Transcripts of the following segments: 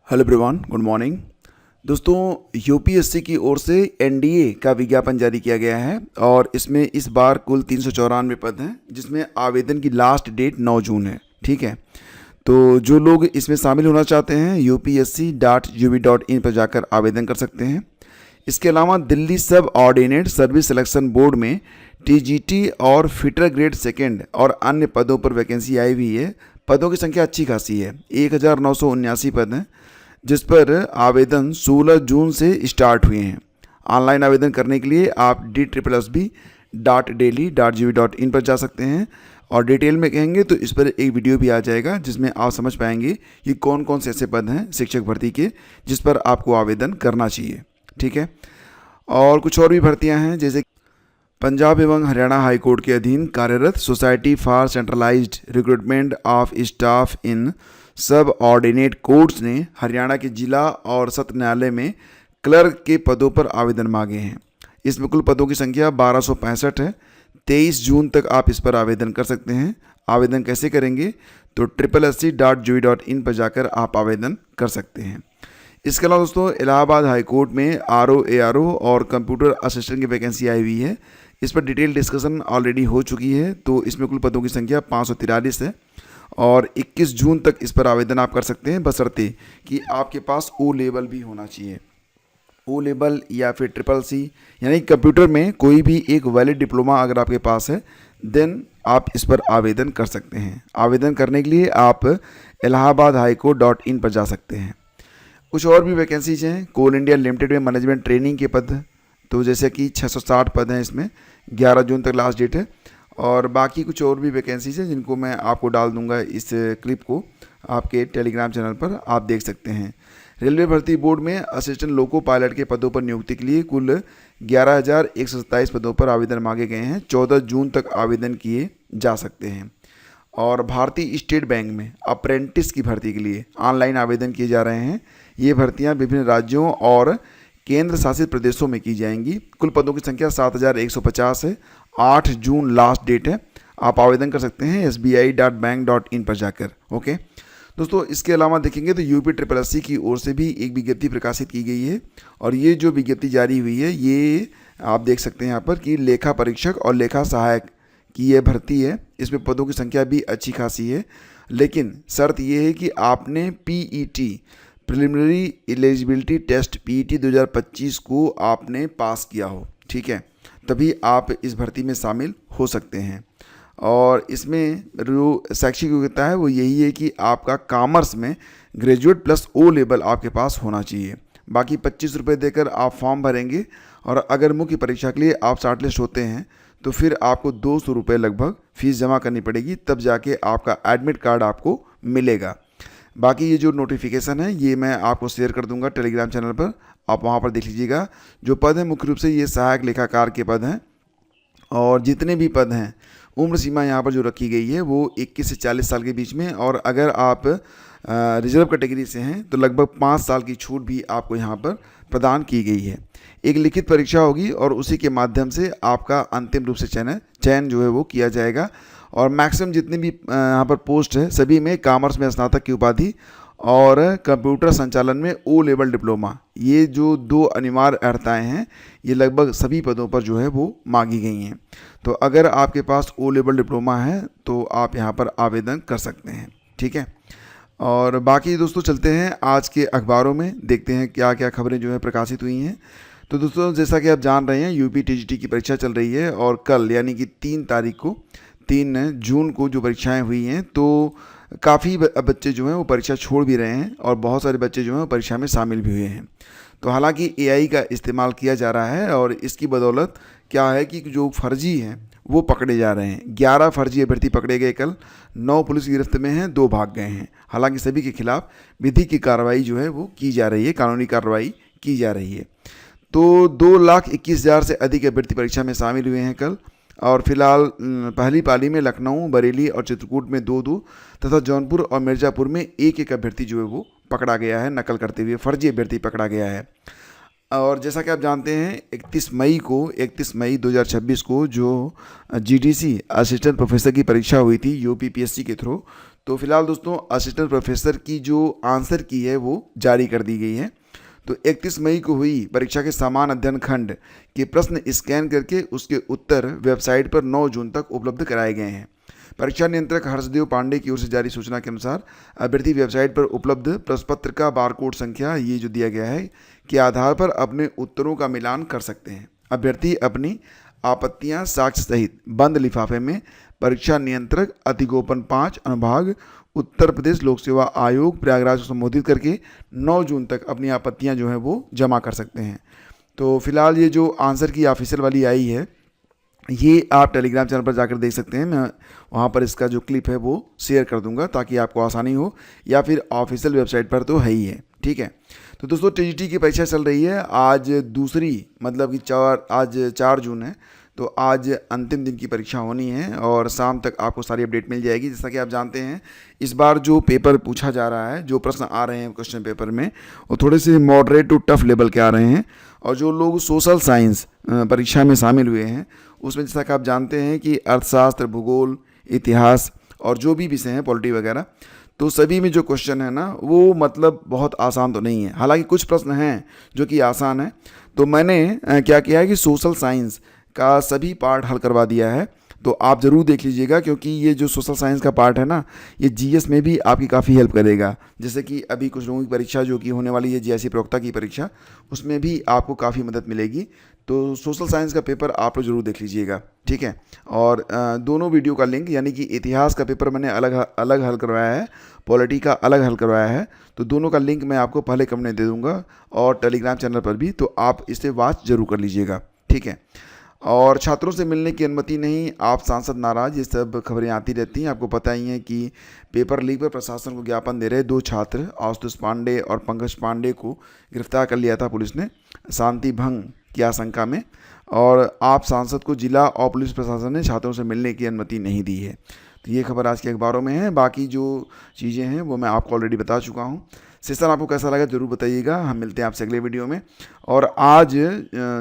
Hello everyone, good morning. दोस्तों, UPSC की ओर से एनडीए का विज्ञापन जारी किया गया है और इसमें इस बार कुल 394 पद हैं, जिसमें आवेदन की लास्ट डेट 9 जून है। ठीक है, तो जो लोग इसमें शामिल होना चाहते हैं upsc.ub.in पर जाकर आवेदन कर सकते हैं। इसके अलावा दिल्ली सब ऑर्डिनेट सर्विस सिलेक्शन बोर्ड में टीजीटी और फिटर ग्रेड सेकेंड और अन्य पदों पर वैकेंसी आई हुई है। पदों की संख्या अच्छी खासी है, 1979 पद हैं, जिस पर आवेदन 16 जून से स्टार्ट हुए हैं। ऑनलाइन आवेदन करने के लिए आप DSSB.daily.gov.in पर जा सकते हैं और डिटेल में कहेंगे तो इस पर एक वीडियो भी आ जाएगा, जिसमें आप समझ पाएंगे कि कौन कौन से ऐसे पद हैं शिक्षक भर्ती के जिस पर आपको आवेदन करना चाहिए। ठीक है, और कुछ और भी भर्तियां हैं, जैसे पंजाब एवं हरियाणा हाई कोर्ट के अधीन कार्यरत society for centralised recruitment of staff in subordinate courts ने हरियाणा के जिला और सत्र न्यायालय में क्लर्क के पदों पर आवेदन मांगे हैं। इसमें कुल पदों की संख्या 1265 है। 23 जून तक आप इस पर आवेदन कर सकते हैं। आवेदन कैसे करेंगे तो SSSC.gov.in पर जाकर आप आवेदन कर सकते हैं। इसके अलावा दोस्तों, इलाहाबाद हाई कोर्ट में RO, ARO और कंप्यूटर असिस्टेंट की वैकेंसी आई हुई है। इस पर डिटेल डिस्कशन ऑलरेडी हो चुकी है। तो इसमें कुल पदों की संख्या 543 है और 21 जून तक इस पर आवेदन आप कर सकते हैं, बशर्ते कि आपके पास O लेवल भी होना चाहिए। O लेवल या फिर SSC, यानी कंप्यूटर में कोई भी एक वैलिड डिप्लोमा अगर आपके पास है, देन आप इस पर आवेदन कर सकते हैं। आवेदन करने के लिए आप allahabadhighcourt.in पर जा सकते हैं। कुछ और भी वैकेंसीज हैं। कोल इंडिया लिमिटेड में मैनेजमेंट ट्रेनिंग के पद, तो जैसे कि 660 पद हैं, इसमें 11 जून तक लास्ट डेट है। और बाकी कुछ और भी वैकेंसीज हैं जिनको मैं आपको डाल दूंगा, इस क्लिप को आपके टेलीग्राम चैनल पर आप देख सकते हैं। रेलवे भर्ती बोर्ड में असिस्टेंट लोको पायलट के पदों पर नियुक्ति के लिए कुल 11,127 पदों पर आवेदन मांगे गए हैं। 14 जून तक आवेदन किए जा सकते हैं। और भारतीय स्टेट बैंक में अप्रेंटिस की भर्ती के लिए ऑनलाइन आवेदन किए जा रहे हैं। ये भर्तियां विभिन्न राज्यों और केंद्र शासित प्रदेशों में की जाएंगी। कुल पदों की संख्या 7,150 है। 8 जून लास्ट डेट है। आप आवेदन कर सकते हैं SBI.bank.in पर जाकर। ओके दोस्तों, इसके अलावा देखेंगे तो UPSSC की ओर से भी एक विज्ञप्ति प्रकाशित की गई है और ये जो विज्ञप्ति जारी हुई है, ये आप देख सकते हैं यहाँ पर कि लेखा परीक्षक और लेखा सहायक की ये भर्ती है। इसमें पदों की संख्या भी अच्छी खासी है, लेकिन शर्त ये है कि आपने PET preliminary eligibility test PET 2025 को आपने पास किया हो। ठीक है, तभी आप इस भर्ती में शामिल हो सकते हैं। और इसमें जो शैक्षिक योग्यता है वो यही है कि आपका कॉमर्स में ग्रेजुएट प्लस O लेवल आपके पास होना चाहिए। बाकी 25 रुपये देकर आप फॉर्म भरेंगे और अगर मुख्य परीक्षा के लिए आप शॉर्टलिस्ट होते हैं तो फिर आपको 200 रुपये लगभग फीस जमा करनी पड़ेगी, तब जाके आपका एडमिट कार्ड आपको मिलेगा। बाकी ये जो नोटिफिकेशन है ये मैं आपको शेयर कर दूंगा टेलीग्राम चैनल पर, आप वहाँ पर देख लीजिएगा। जो पद हैं मुख्य रूप से ये सहायक लेखाकार के पद हैं और जितने भी पद हैं उम्र सीमा यहाँ पर जो रखी गई है वो 21 से 40 साल के बीच में, और अगर आप रिजर्व कैटेगरी से हैं तो लगभग 5 साल की छूट भी आपको यहाँ पर प्रदान की गई है। एक लिखित परीक्षा होगी और उसी के माध्यम से आपका अंतिम रूप से चयन जो है वो किया जाएगा। और मैक्सिमम जितने भी यहाँ पर पोस्ट है सभी में कॉमर्स में स्नातक की उपाधि और कंप्यूटर संचालन में O लेवल डिप्लोमा, ये जो 2 अनिवार्य अर्हताएँ हैं, ये लगभग सभी पदों पर जो है वो मांगी गई हैं। तो अगर आपके पास O लेवल डिप्लोमा है तो आप यहाँ पर आवेदन कर सकते हैं। ठीक है, और बाकी दोस्तों चलते हैं आज के अखबारों में, देखते हैं क्या क्या खबरें जो है प्रकाशित हुई हैं। तो दोस्तों, जैसा कि आप जान रहे हैं UP TGT की परीक्षा चल रही है और कल यानी कि 3 जून को जो परीक्षाएं हुई हैं, तो काफ़ी बच्चे जो हैं वो परीक्षा छोड़ भी रहे हैं और बहुत सारे बच्चे जो हैं वो परीक्षा में शामिल भी हुए हैं। तो हालांकि AI का इस्तेमाल किया जा रहा है और इसकी बदौलत क्या है कि जो फर्जी हैं वो पकड़े जा रहे हैं। 11 फर्जी अभ्यर्थी पकड़े गए कल, 9 पुलिस की गिरफ्त में हैं, 2 भाग गए हैं। हालांकि सभी के खिलाफ विधि की कार्रवाई जो है वो की जा रही है, कानूनी कार्रवाई की जा रही है। तो 2,21,000 से अधिक अभ्यर्थी परीक्षा में शामिल हुए हैं कल, और फिलहाल पहली पाली में लखनऊ, बरेली और चित्रकूट में 2-2 तथा जौनपुर और मिर्ज़ापुर में 1-1 अभ्यर्थी जो है वो पकड़ा गया है, नकल करते हुए फर्जी अभ्यर्थी पकड़ा गया है। और जैसा कि आप जानते हैं 31 मई 2026 को जो GDC असिस्टेंट प्रोफेसर की परीक्षा हुई थी UPPSC के थ्रू, तो फिलहाल दोस्तों असिस्टेंट प्रोफेसर की जो आंसर की है वो जारी कर दी गई है। तो 31 मई को हुई परीक्षा के समान अध्ययन खंड के प्रश्न स्कैन करके उसके उत्तर वेबसाइट पर 9 जून तक उपलब्ध कराए गए हैं। परीक्षा नियंत्रक हर्षदेव पांडे की ओर से जारी सूचना के अनुसार अभ्यर्थी वेबसाइट पर उपलब्ध प्रश्न पत्र का बारकोड संख्या ये जो दिया गया है के आधार पर अपने उत्तरों का मिलान कर सकते हैं। अभ्यर्थी अपनी आपत्तियां साक्ष्य सहित बंद लिफाफे में परीक्षा नियंत्रक अधिगोपन 5 अनुभाग उत्तर प्रदेश लोक सेवा आयोग प्रयागराज को संबोधित करके 9 जून तक अपनी आपत्तियां जो हैं वो जमा कर सकते हैं। तो फिलहाल ये जो आंसर की ऑफिशियल वाली आई है ये आप टेलीग्राम चैनल पर जाकर देख सकते हैं। मैं वहाँ पर इसका जो क्लिप है वो शेयर कर दूंगा ताकि आपको आसानी हो, या फिर ऑफिशियल वेबसाइट पर तो है ही है। ठीक है, तो दोस्तों टीजीटी की परीक्षा चल रही है। आज दूसरी मतलब कि आज 4 जून है, तो आज अंतिम दिन की परीक्षा होनी है और शाम तक आपको सारी अपडेट मिल जाएगी। जैसा कि आप जानते हैं इस बार जो पेपर पूछा जा रहा है, जो प्रश्न आ रहे हैं क्वेश्चन पेपर में, वो थोड़े से मॉडरेट टू टफ लेवल के आ रहे हैं। और जो लोग सोशल साइंस परीक्षा में शामिल हुए हैं उसमें जैसा कि आप जानते हैं कि अर्थशास्त्र, भूगोल, इतिहास और जो भी विषय हैं पॉलिटी वगैरह, तो सभी में जो क्वेश्चन है ना वो मतलब बहुत आसान तो नहीं है। हालांकि कुछ प्रश्न हैं जो कि आसान है। तो मैंने क्या किया है कि सोशल साइंस का सभी पार्ट हल करवा दिया है, तो आप ज़रूर देख लीजिएगा, क्योंकि ये जो सोशल साइंस का पार्ट है ना ये जीएस में भी आपकी काफ़ी हेल्प करेगा। जैसे कि अभी कुछ लोगों की परीक्षा जो कि होने वाली है जीआईसी प्रवक्ता की परीक्षा, उसमें भी आपको काफ़ी मदद मिलेगी। तो सोशल साइंस का पेपर आप लोग ज़रूर देख लीजिएगा। ठीक है, और दोनों वीडियो का लिंक, यानी कि इतिहास का पेपर मैंने अलग हल करवाया है, पॉलिटी का अलग हल करवाया है, तो दोनों का लिंक मैं आपको पहले कमेंट में दे दूंगा और टेलीग्राम चैनल पर भी, तो आप इसे वॉच जरूर कर लीजिएगा। ठीक है, और छात्रों से मिलने की अनुमति नहीं, आप सांसद नाराज, ये सब खबरें आती रहती हैं। आपको पता ही है कि पेपर लीक पर प्रशासन को ज्ञापन दे रहे 2 छात्र आशुतोष पांडे और पंकज पांडे को गिरफ्तार कर लिया था पुलिस ने शांति भंग की आशंका में, और आप सांसद को जिला और पुलिस प्रशासन ने छात्रों से मिलने की अनुमति नहीं दी है। तो ये खबर आज के अखबारों में है। बाकी जो चीज़ें हैं वो मैं आपको ऑलरेडी बता चुका हूँ। सेशन आपको कैसा लगा जरूर बताइएगा। हम मिलते हैं आपसे अगले वीडियो में। और आज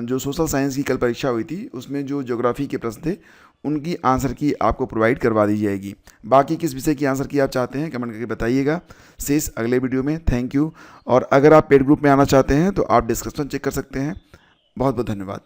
जो सोशल साइंस की कल परीक्षा हुई थी उसमें जो ज्योग्राफी के प्रश्न थे उनकी आंसर की आपको प्रोवाइड करवा दी जाएगी। बाकी किस विषय की आंसर की आप चाहते हैं कमेंट करके बताइएगा। शेष अगले वीडियो में। Thank you. और अगर आप पेड ग्रुप में आना चाहते हैं तो आप डिस्क्रिप्शन चेक कर सकते हैं। बहुत बहुत धन्यवाद।